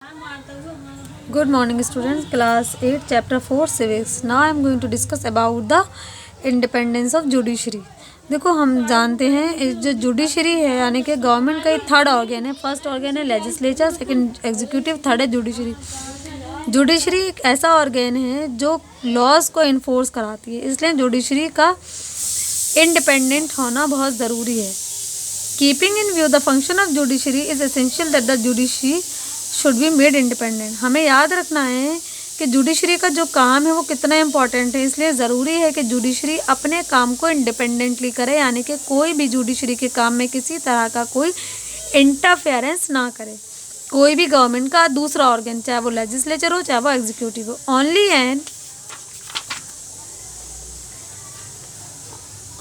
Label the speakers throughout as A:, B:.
A: Good morning students, class 8 chapter 4 civics. Now I am going to discuss about the independence of judiciary. देखो हम जानते हैं जो judiciary है यानी कि गवर्नमेंट का थर्ड ऑर्गन है. फर्स्ट ऑर्गन है लेजिस्लेचर, सेकंड एग्जीक्यूटिव, थर्ड है जुडिशरी. जुडिशरी एक ऐसा ऑर्गन है जो लॉज को इन्फोर्स कराती है, इसलिए जुडिशरी का इंडिपेंडेंट होना बहुत ज़रूरी है. Keeping in view the function of judiciary is essential that the judiciary should be made independent. हमें याद रखना है कि जुडिशरी का जो काम है वो कितना इम्पॉर्टेंट है, इसलिए ज़रूरी है कि जुडिशरी अपने काम को इंडिपेंडेंटली करे, यानी कि कोई भी जुडिशरी के काम में किसी तरह का कोई इंटरफेरेंस ना करे. कोई भी गवर्नमेंट का दूसरा ऑर्गन, चाहे वो लेजिस्लेचर हो चाहे वो एग्जीक्यूटिव हो,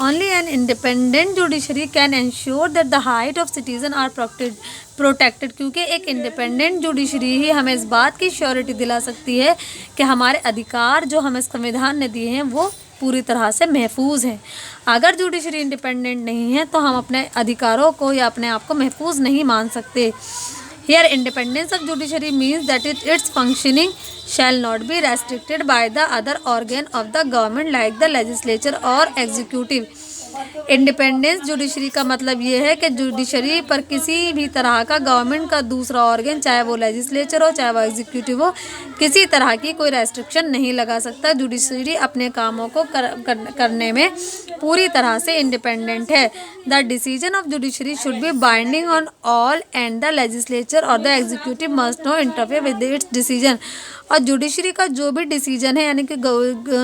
A: Only an independent judiciary can ensure that the rights of citizens are protected. क्योंकि एक इंडिपेंडेंट जुडिशरी ही हमें इस बात की श्योरिटी दिला सकती है कि हमारे अधिकार जो हमें संविधान ने दिए हैं वो पूरी तरह से महफूज हैं. अगर जुडिशरी इंडिपेंडेंट नहीं है तो हम अपने अधिकारों को या अपने आप को महफूज नहीं मान सकते. Here independence of judiciary means that its functioning shall not be restricted by the other organ of the government like the legislature or executive. Independence judiciary का मतलब ये है कि जुडिशरी पर किसी भी तरह का गवर्नमेंट का दूसरा ऑर्गन, चाहे वो लेजिस्लेचर हो चाहे वो एग्जीक्यूटिव हो, किसी तरह की कोई रेस्ट्रिक्शन नहीं लगा सकता. जुडिशरी अपने कामों को करने में पूरी तरह से इंडिपेंडेंट है. The decision of judiciary should be binding on all and the legislature और the executive must no interfere with its decision. और जुडिशरी का जो भी डिसीजन है, यानी कि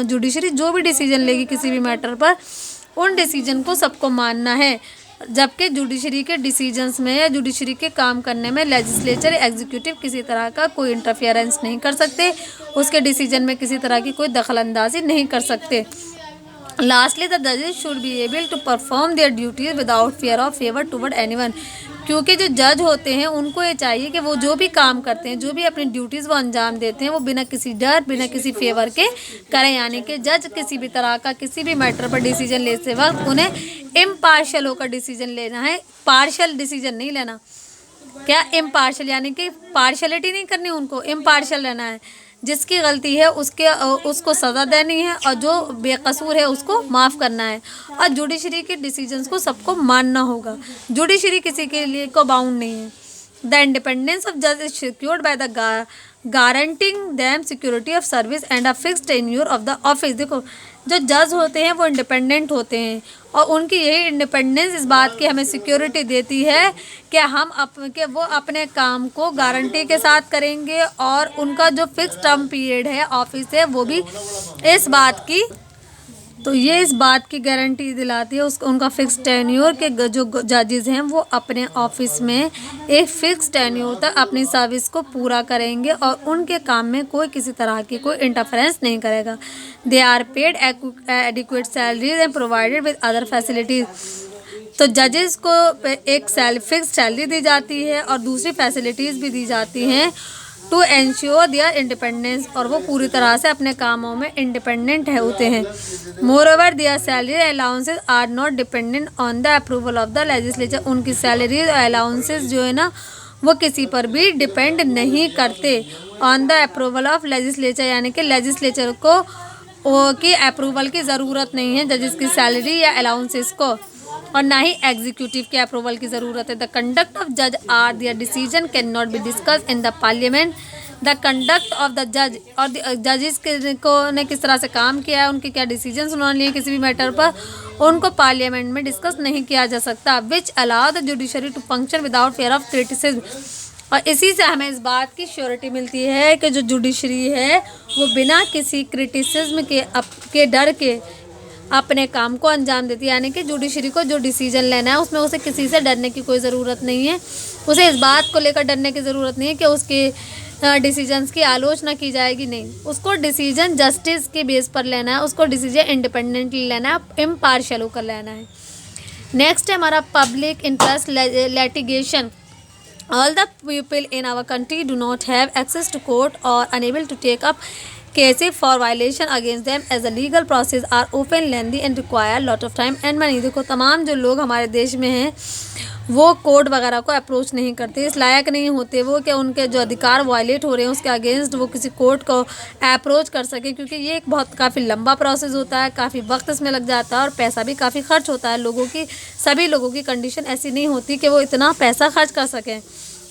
A: जुडिशरी जो भी डिसीजन लेगी किसी भी मैटर पर, उन डिसीजन को सबको मानना है. जबकि जुडिशरी के डिसीजंस में या जुडिशरी के काम करने में लेजिस्लेचर एग्जीक्यूटिव किसी तरह का कोई इंटरफेरेंस नहीं कर सकते, उसके डिसीजन में किसी तरह की कोई दखलंदाजी नहीं कर सकते. लास्टली द जजेस should be able to perform their duties without fear of favour toward anyone. क्योंकि जो जज होते हैं उनको ये चाहिए कि वो जो भी काम करते हैं, जो भी अपनी ड्यूटीज़ वो अंजाम देते हैं, वो बिना किसी डर बिना किसी फेवर के करें. यानी कि जज किसी भी तरह का किसी भी मैटर पर डिसीजन लेते वक्त उन्हें इम्पार्शियल होकर डिसीजन लेना है, पार्शियल डिसीजन नहीं लेना. क्या इम्पार्शियल, यानी कि पार्शलिटी नहीं करनी, उनको इम्पार्शियल रहना है. जिसकी गलती है उसको सज़ा देनी है और जो बेकसूर है उसको माफ़ करना है. और जुडिशरी के डिसीजंस को सबको मानना होगा. जुडिशरी किसी के लिए को बाउंड नहीं है. द इंडिपेंडेंस ऑफ जज is secured by the guaranteeing them security of service and a fixed tenure of the office. देखो जो जज होते हैं वो इंडिपेंडेंट होते हैं और उनकी यही इंडिपेंडेंस इस बात की हमें सिक्योरिटी देती है कि कि वो अपने काम को गारंटी के साथ करेंगे और उनका जो फिक्स टर्म पीरियड है ऑफिस है वो भी इस बात की गारंटी दिलाती है उनका फिक्स टेन्योर के जो जजेस हैं वो अपने ऑफिस में एक फिक्स टेन्योर तक अपनी सर्विस को पूरा करेंगे और उनके काम में कोई किसी तरह की कोई इंटरफेरेंस नहीं करेगा. They are paid adequate salaries and provided with other facilities. तो जजेस को एक फिक्स सैलरी दी जाती है और दूसरी फैसिलिटीज़ भी दी जाती हैं टू एंश्योर देयर इंडिपेंडेंस, और वो पूरी तरह से अपने कामों में इंडिपेंडेंट होते हैं. Moreover their salary allowances are not dependent on the approval of the legislature. उनकी सैलरीज और अलाउंसेस जो है ना वो किसी पर भी डिपेंड नहीं करते on the approval of legislature, यानी कि लेजिस्लेचर को की अप्रूवल की ज़रूरत नहीं है जजेस की सैलरी या अलाउंसेस को, और ना ही एग्जीक्यूटिव के अप्रूवल की ज़रूरत है. द कंडक्ट ऑफ जज are their decision can not be discuss in the parliament. The conduct of the जज और जजेस ने किस तरह से काम किया है, उनके क्या डिसीजंस उन्होंने लिए किसी भी मैटर पर, उनको पार्लियामेंट में डिस्कस नहीं किया जा सकता. Which allow the judiciary to function without fear of criticism. और इसी से हमें इस बात की श्योरिटी मिलती है कि जो जुडिशरी है वो बिना किसी क्रिटिसिज्म के डर के अपने काम को अंजाम देती है. यानी कि जुडिशरी को जो डिसीजन लेना है उसमें उसे किसी से डरने की कोई ज़रूरत नहीं है. उसे इस बात को लेकर डरने की ज़रूरत नहीं है कि उसके डिसीजंस की आलोचना की जाएगी, नहीं. उसको डिसीजन जस्टिस के बेस पर लेना है, उसको डिसीजन इंडिपेंडेंटली लेना है, इम्पार्शियल होकर लेना है. नेक्स्ट है हमारा public interest litigation. All the people in our country do not have access to court or unable to take up cases for violation against them as the legal process are often lengthy and require lot of time and money. देखो तमाम जो लोग हमारे देश में हैं वो court वगैरह को अप्रोच नहीं करते, इस लायक नहीं होते वो कि उनके जो अधिकार वायलेट हो रहे हैं उसके अगेंस्ट वो किसी कोर्ट को अप्रोच कर सके, क्योंकि ये एक बहुत काफ़ी लंबा प्रोसेस होता है, काफ़ी वक्त इसमें लग जाता है और पैसा भी काफ़ी खर्च होता है। लोगों की, सभी लोगों की कंडीशन ऐसी नहीं होती कि वो इतना पैसा खर्च कर सकें।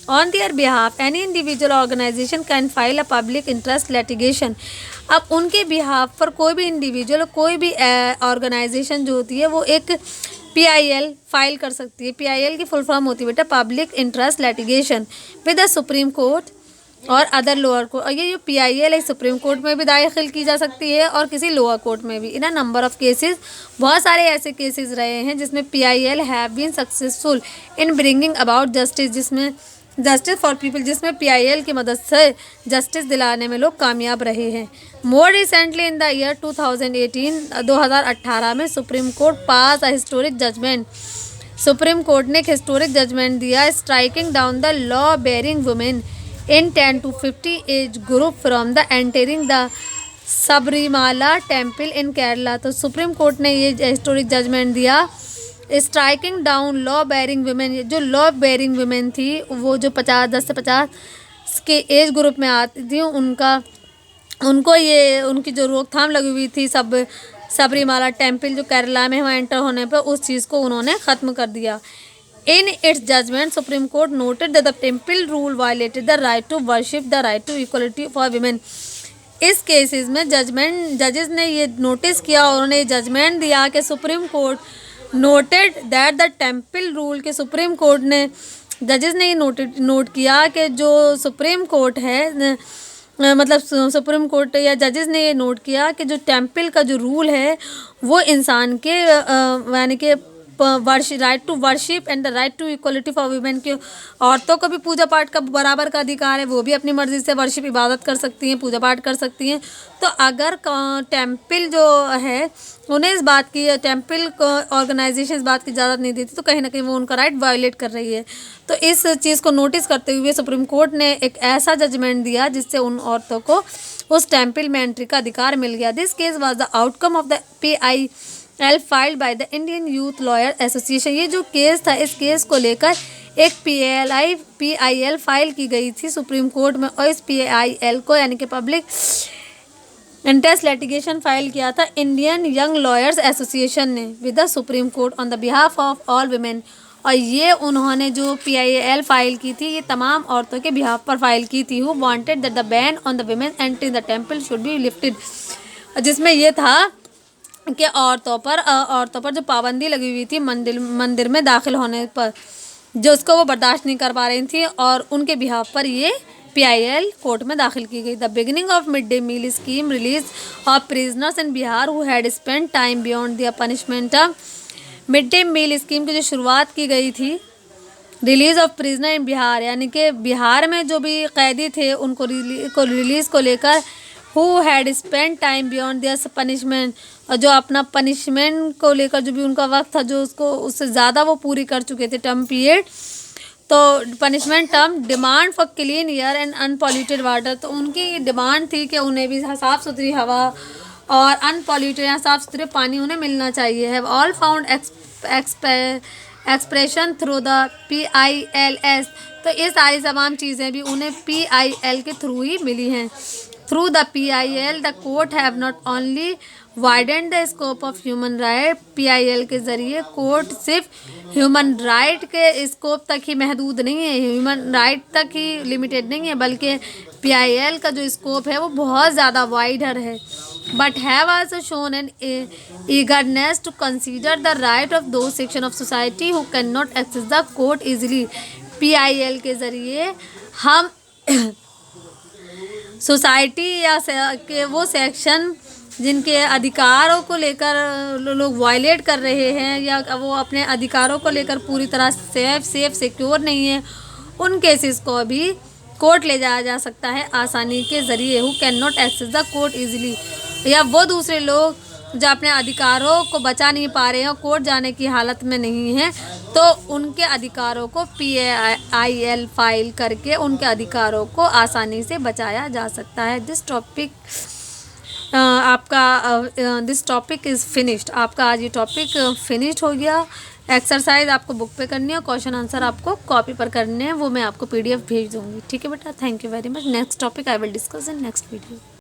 A: On their behalf any individual organisation can file a public interest litigation. अब उनके बिहाफ पर कोई भी इंडिविजुअल, कोई भी ऑर्गेनाइजेशन जो होती है वो एक PIL फाइल कर सकती है। PIL की फुल फॉर्म होती है बेटा public interest litigation with the supreme court और अदर लोअर कोर्ट। और ये जो PIL है सुप्रीम कोर्ट में भी दाखिल की जा सकती है और किसी लोअर कोर्ट में भी। In a number of cases, बहुत सारे ऐसे केसेस रहे हैं जिसमें PIL have been successful in bringing about justice, जिसमें जस्टिस फॉर पीपल, जिसमें PIL की मदद से जस्टिस दिलाने में लोग कामयाब रहे हैं। More recently in the year 2018 में Supreme Court pass a historic judgment. Supreme Court ने एक हिस्टोरिक जजमेंट दिया striking down the law barring women in 10 to 50 age group from the entering the Sabarimala temple in Kerala. तो Supreme Court ने ये historic judgment दिया striking down law barring women. जो law barring women थी वो जो 10 से 50 के एज ग्रुप में आती थी उनको ये उनकी जो रोकथाम लगी हुई थी सबरीमाला टेम्पल जो केरला में वहाँ एंटर होने पर, उस चीज़ को उन्होंने ख़त्म कर दिया। In its judgment Supreme Court noted that the temple rule violated the right to worship, the right to equality for women. इस केसेस में जजेस ने ये नोटिस किया और उन्होंने जजमेंट दिया कि supreme Court noted that the temple rule के सुप्रीम कोर्ट ने, जजेस ने ये नोट किया कि जो सुप्रीम कोर्ट है मतलब सुप्रीम कोर्ट या जजेस ने ये नोट किया कि जो टेम्पल का जो रूल है वो इंसान के यानी कि right to worship and the right to equality for women के, औरतों को भी पूजा पाठ का बराबर का अधिकार है, वो भी अपनी मर्ज़ी से वर्शिप इबादत कर सकती हैं, पूजा पाठ कर सकती हैं। तो अगर टेम्पल जो है उन्हें इस बात की, टेम्पल ऑर्गेनाइजेशन इस बात की इजाज़त नहीं देती तो कहीं ना कहीं वो उनका राइट वायलेट कर रही है। तो इस चीज़ को नोटिस करते हुए सुप्रीम कोर्ट ने एक ऐसा जजमेंट दिया जिससे उन औरतों को उस टेम्पल में एंट्री का अधिकार मिल गया। This case was the outcome of the PIL filed by the Indian youth lawyer association. ये जो केस था, इस केस को लेकर एक PIL फाइल की गई थी सुप्रीम कोर्ट में और इस PIL को यानी कि पब्लिक इंटरेस्ट लिटिगेशन फाइल किया था इंडियन यंग लॉयर्स एसोसिएशन ने with the supreme court on the behalf of all women. और ये उन्होंने जो PIL फाइल की थी ये तमाम औरतों के बिहाफ पर फाइल की थी। Who wanted that the ban on the women entering the temple should be lifted, जिसमें ये था कि औरतों पर जो पाबंदी लगी हुई थी मंदिर में दाखिल होने पर, जो उसको वो बर्दाश्त नहीं कर पा रही थी और उनके बिहाफ पर ये PIL कोर्ट में दाखिल की गई। The beginning of mid day meal scheme release of prisoners in Bihar who had spend time beyond their punishment. Mid day meal scheme की जो शुरुआत की गई थी release of prisoner in Bihar, यानी कि बिहार में जो भी कैदी थे उनको रिलीज़ को लेकर who had spend time beyond their punishment, और जो अपना पनिशमेंट को लेकर जो भी उनका वक्त था जो उसको उससे ज़्यादा वो पूरी कर चुके थे टर्म पीरियड, तो punishment term demand for clean air and unpolluted water. तो उनकी डिमांड थी कि उन्हें भी साफ़ सुथरी हवा और अनपॉल्यूटेड या साफ़ सुथरे पानी उन्हें मिलना चाहिए। Have all found expression through the PILS। तो ये सारी तमाम चीज़ें भी उन्हें PIL के थ्रू ही मिली हैं। Through the PIL the court have not only widened the scope of human right. PIL के ज़रिए कोर्ट सिर्फ ह्यूमन राइट के स्कोप तक ही महदूद नहीं है, ह्यूमन राइट तक ही लिमिटेड नहीं है, बल्कि PIL का जो स्कोप है वो बहुत ज़्यादा वाइडर है। But have also shown an eagerness to consider the right of those section of society who cannot access the court easily। PIL के ज़रिए हम सोसाइटी या के वो सेक्शन जिनके अधिकारों को लेकर लोग वायलेट कर रहे हैं या वो अपने अधिकारों को लेकर पूरी तरह सेफ सिक्योर नहीं है, उन केसेस को भी कोर्ट ले जाया जा सकता है आसानी के ज़रिए। Who can not access the court easily, या वो दूसरे लोग जो अपने अधिकारों को बचा नहीं पा रहे हैं, कोर्ट जाने की हालत में नहीं हैं, तो उनके अधिकारों को PIL फाइल करके उनके अधिकारों को आसानी से बचाया जा सकता है। This topic is finished. आपका आज ये टॉपिक फिनिश्ड हो गया। एक्सरसाइज आपको बुक पे करनी है और क्वेश्चन आंसर आपको कॉपी पर करने हैं, वो मैं आपको PDF भेज दूँगी। ठीक है बेटा, thank you very much. Next topic I will discuss in next video.